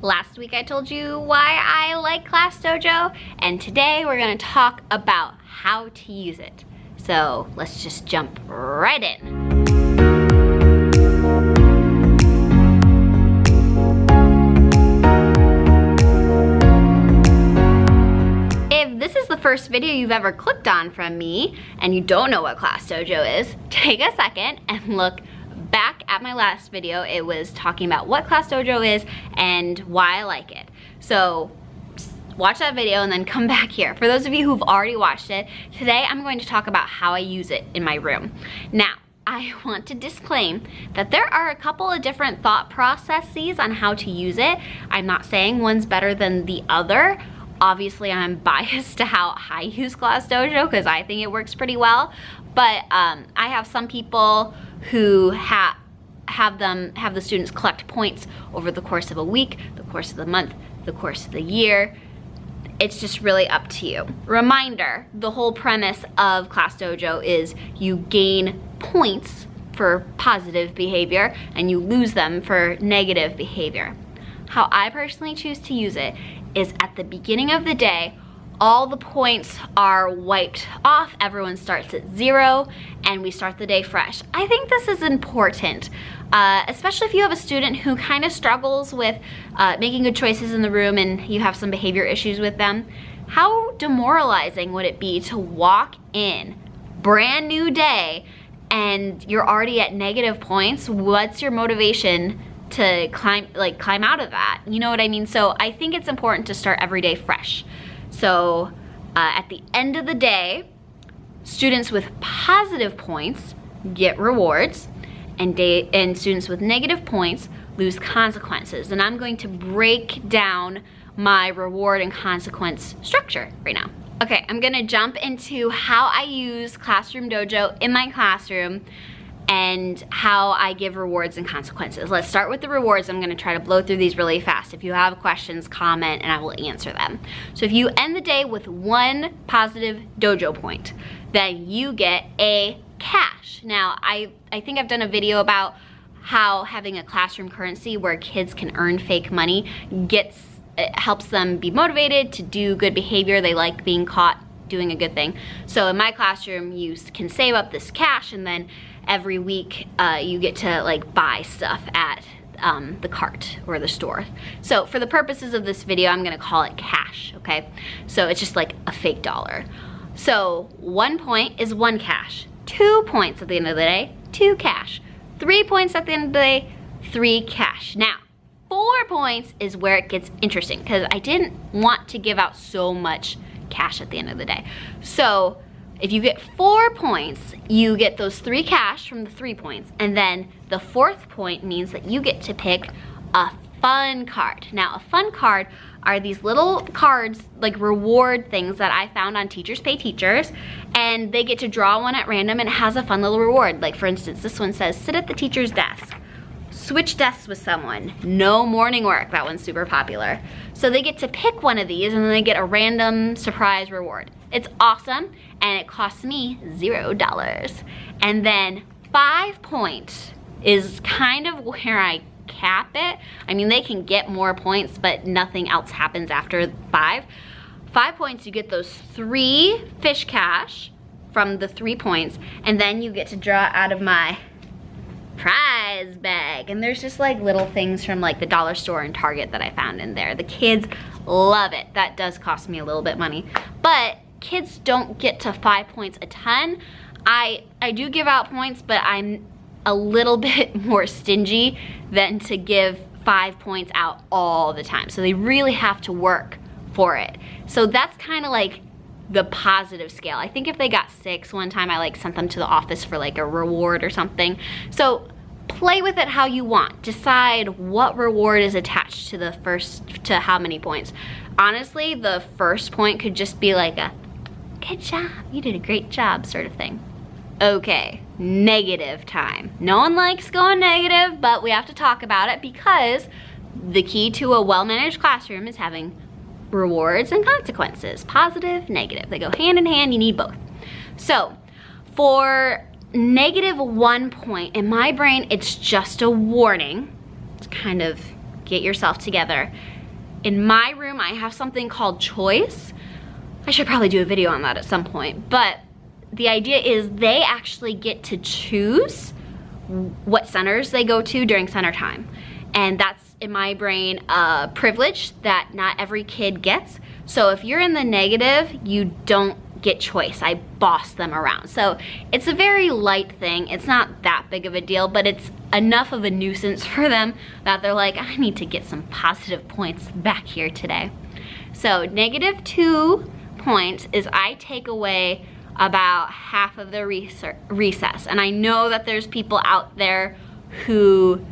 Last week I told you why I like Class Dojo, and today we're gonna talk about how to use it. So let's just jump right in. If this is the first video you've ever clicked on from me, and you don't know what Class Dojo is, take a second and look back at my last video. It was talking about what Class Dojo is and why I like it. So watch that video and then come back here. For those of you who've already watched it, today I'm going to talk about how I use it in my room. Now, I want to disclaim that there are a couple of different thought processes on how to use it. I'm not saying one's better than the other. Obviously, I'm biased to how I use Class Dojo because I think it works pretty well. But I have some people who have the students collect points over the course of a week, the course of the month, the course of the year. It's just really up to you. Reminder, the whole premise of Class Dojo is you gain points for positive behavior and you lose them for negative behavior. How I personally choose to use it is at the beginning of the day, all the points are wiped off, everyone starts at 0, and we start the day fresh. I think this is important, especially if you have a student who kind of struggles with making good choices in the room and you have some behavior issues with them. How demoralizing would it be to walk in, brand new day, and you're already at negative points? What's your motivation to climb out of that? You know what I mean? So I think it's important to start every day fresh. So at the end of the day, students with positive points get rewards, and students with negative points lose consequences. And I'm going to break down my reward and consequence structure right now. Okay, I'm gonna jump into how I use Classroom Dojo in my classroom and how I give rewards and consequences. Let's start with the rewards. I'm gonna try to blow through these really fast. If you have questions, comment and I will answer them. So if you end the day with 1 positive dojo point, then you get a cash. Now, I think I've done a video about how having a classroom currency where kids can earn fake money it helps them be motivated to do good behavior. They like being caught doing a good thing. So in my classroom, you can save up this cash, and then every week you get to buy stuff at the cart or the store. So for the purposes of this video, I'm gonna call it cash, okay? So it's just like a fake dollar. So 1 point is 1 cash. 2 points at the end of the day, 2 cash. 3 points at the end of the day, 3 cash. Now, 4 points is where it gets interesting because I didn't want to give out so much cash at the end of the day. So if you get 4 points, you get those 3 cash from the 3 points. And then the 4th point means that you get to pick a fun card. Now, a fun card are these little cards, like reward things that I found on Teachers Pay Teachers, and they get to draw one at random and it has a fun little reward. Like for instance, this one says, sit at the teacher's desk. Switch desks with someone. No morning work. That one's super popular. So they get to pick one of these and then they get a random surprise reward. It's awesome and it costs me $0. And then 5 points is kind of where I cap it. I mean, they can get more points, but nothing else happens after 5. 5 points, you get those 3 fish cash from the 3 points, and then you get to draw out of my prize bag. And there's just like little things from like the dollar store and Target that I found in there. The kids love it. That does cost me a little bit money, but kids don't get to 5 points a ton. I do give out points, but I'm a little bit more stingy than to give 5 points out all the time. So they really have to work for it. So that's kind of like the positive scale. I think if they got 6 one time, I sent them to the office for like a reward or something. So play with it how you want. Decide what reward is attached to the to how many points. Honestly, the first point could just be like a good job, you did a great job sort of thing. Okay, negative time. No one likes going negative, but we have to talk about it because the key to a well-managed classroom is having rewards and consequences. Positive, negative. They go hand in hand, you need both. So for -1 point, in my brain, it's just a warning. It's kind of get yourself together. In my room, I have something called choice. I should probably do a video on that at some point, but the idea is they actually get to choose what centers they go to during center time. And that's, in my brain, a privilege that not every kid gets. So if you're in the negative, you don't get choice. I boss them around. So it's a very light thing. It's not that big of a deal, but it's enough of a nuisance for them that they're like, I need to get some positive points back here today. So -2 points is I take away about half of the recess. And I know that there's people out there who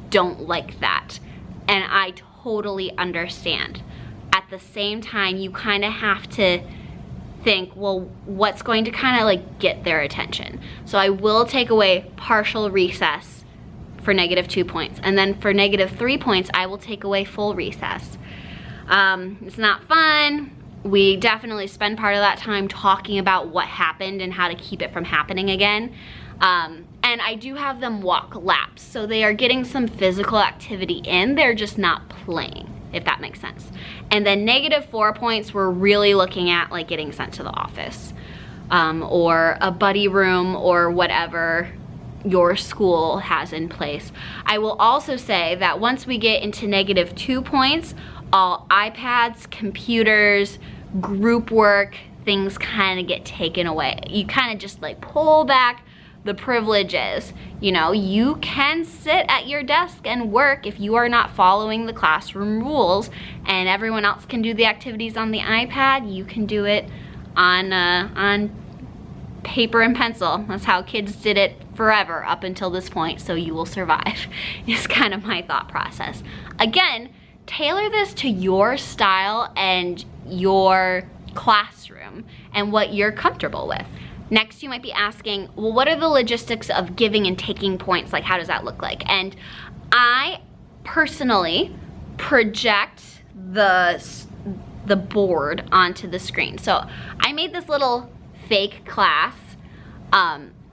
don't like that. And I totally understand. At the same time, you kind of have to think, well, what's going to kind of like get their attention? So I will take away partial recess for -2 points. And then for -3 points, I will take away full recess. It's not fun. We definitely spend part of that time talking about what happened and how to keep it from happening again. And I do have them walk laps, so they are getting some physical activity in, they're just not playing, if that makes sense. And then -4 points, we're really looking at like getting sent to the office, or a buddy room, or whatever your school has in place. I will also say that once we get into -2 points, all iPads, computers, group work, things kind of get taken away. You kind of just like pull back the privileges. You know, you can sit at your desk and work if you are not following the classroom rules, and everyone else can do the activities on the iPad. You can do it on paper and pencil. That's how kids did it forever up until this point, so you will survive. Is kind of my thought process. Again, tailor this to your style and your classroom and what you're comfortable with. Next, you might be asking, well, what are the logistics of giving and taking points? Like, how does that look like? And I personally project the board onto the screen. So I made this little fake class.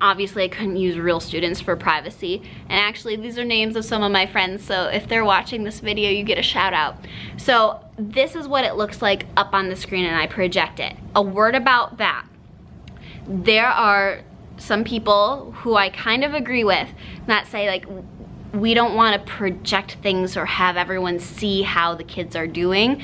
Obviously, I couldn't use real students for privacy. And actually, these are names of some of my friends, so if they're watching this video, you get a shout out. So this is what it looks like up on the screen, and I project it. A word about that. There are some people who I kind of agree with that say, like, we don't want to project things or have everyone see how the kids are doing,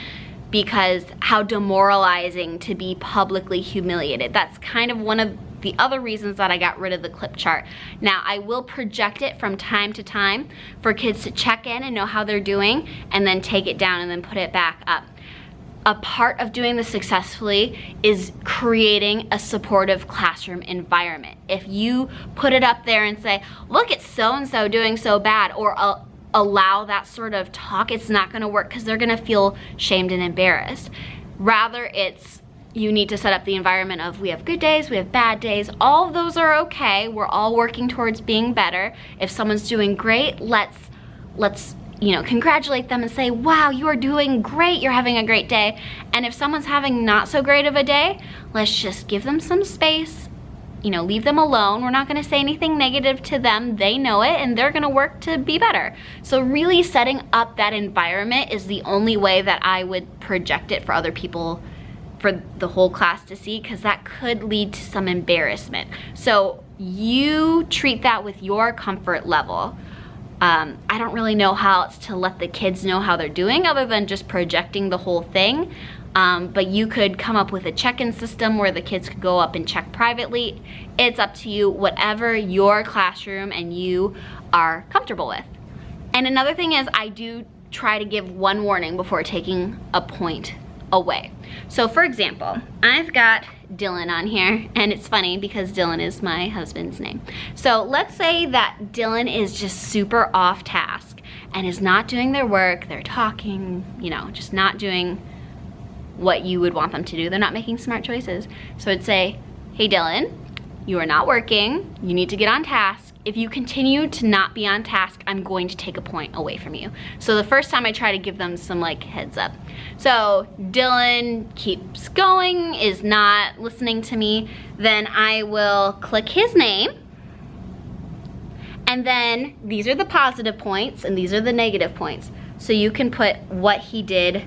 because how demoralizing to be publicly humiliated. That's kind of one of the other reasons that I got rid of the clip chart. Now, I will project it from time to time for kids to check in and know how they're doing, and then take it down and then put it back up. A part of doing this successfully is creating a supportive classroom environment. If you put it up there and say, look, it's so-and-so doing so bad, or allow that sort of talk, it's not gonna work, because they're gonna feel shamed and embarrassed. Rather, it's, you need to set up the environment of, we have good days, we have bad days, all of those are okay, we're all working towards being better. If someone's doing great, let's you know, congratulate them and say, wow, you are doing great, you're having a great day. And if someone's having not so great of a day, let's just give them some space, you know, leave them alone. We're not gonna say anything negative to them, they know it, and they're gonna work to be better. So really setting up that environment is the only way that I would project it for other people, for the whole class to see, because that could lead to some embarrassment. So you treat that with your comfort level. I don't really know how else to let the kids know how they're doing other than just projecting the whole thing. But you could come up with a check-in system where the kids could go up and check privately. It's up to you, whatever your classroom and you are comfortable with. And another thing is, I do try to give one warning before taking a point away. So for example, I've got Dylan on here, and it's funny because Dylan is my husband's name. So let's say that Dylan is just super off task and is not doing their work, they're talking, you know, just not doing what you would want them to do. They're not making smart choices. So I'd say, hey Dylan, you are not working, you need to get on task. If you continue to not be on task, I'm going to take a point away from you. So the first time I try to give them some like heads up. So Dylan keeps going, is not listening to me, then I will click his name. And then these are the positive points and these are the negative points. so you can put what he did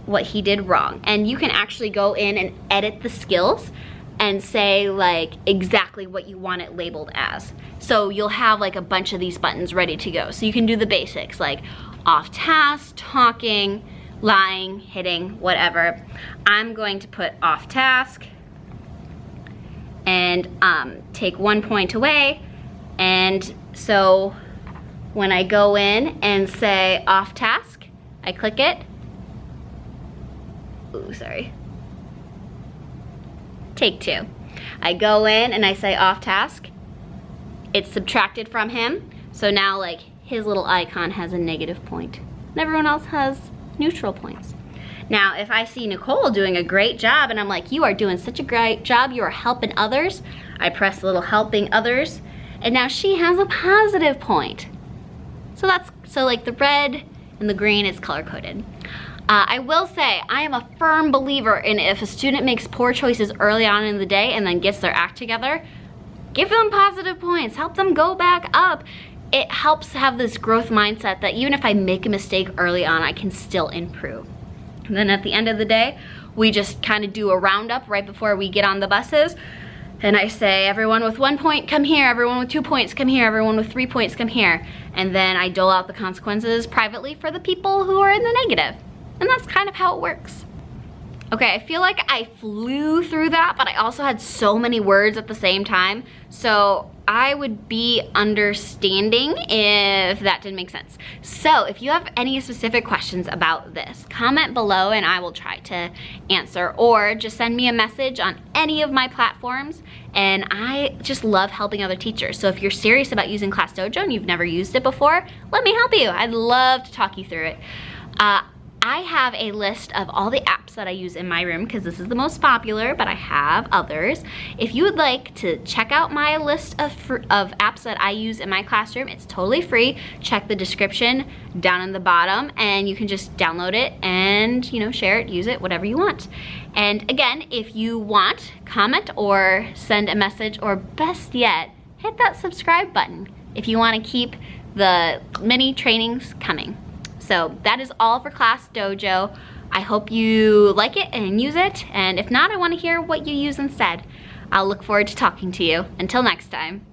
wrong. And you can actually go in and edit the skills and say like exactly what you want it labeled as. So you'll have like a bunch of these buttons ready to go. So you can do the basics like off task, talking, lying, hitting, whatever. I'm going to put off task and take 1 point away. And so when I go in and say off task, I click it. Ooh, sorry. Take 2. I go in and I say off task. It's subtracted from him. So now like his little icon has a negative point and everyone else has neutral points. Now, if I see Nicole doing a great job and I'm like, you are doing such a great job, you are helping others, I press the little helping others, and now she has a positive point. So like the red and the green is color coded. I will say, I am a firm believer in if a student makes poor choices early on in the day and then gets their act together, give them positive points, help them go back up. It helps have this growth mindset that even if I make a mistake early on, I can still improve. And then at the end of the day, we just kind of do a roundup right before we get on the buses. And I say, everyone with 1 point, come here. Everyone with 2 points, come here. Everyone with 3 points, come here. And then I dole out the consequences privately for the people who are in the negative. And that's kind of how it works. Okay, I feel like I flew through that, but I also had so many words at the same time. So I would be understanding if that didn't make sense. So if you have any specific questions about this, comment below and I will try to answer, or just send me a message on any of my platforms. And I just love helping other teachers. So if you're serious about using Class Dojo and you've never used it before, let me help you. I'd love to talk you through it. I have a list of all the apps that I use in my room because this is the most popular, but I have others. If you would like to check out my list of apps that I use in my classroom, it's totally free. Check the description down in the bottom and you can just download it and share it, use it, whatever you want. And again, if you want, comment or send a message, or best yet, hit that subscribe button if you want to keep the mini trainings coming. So that is all for Class Dojo. I hope you like it and use it. And if not, I want to hear what you use instead. I'll look forward to talking to you. Until next time.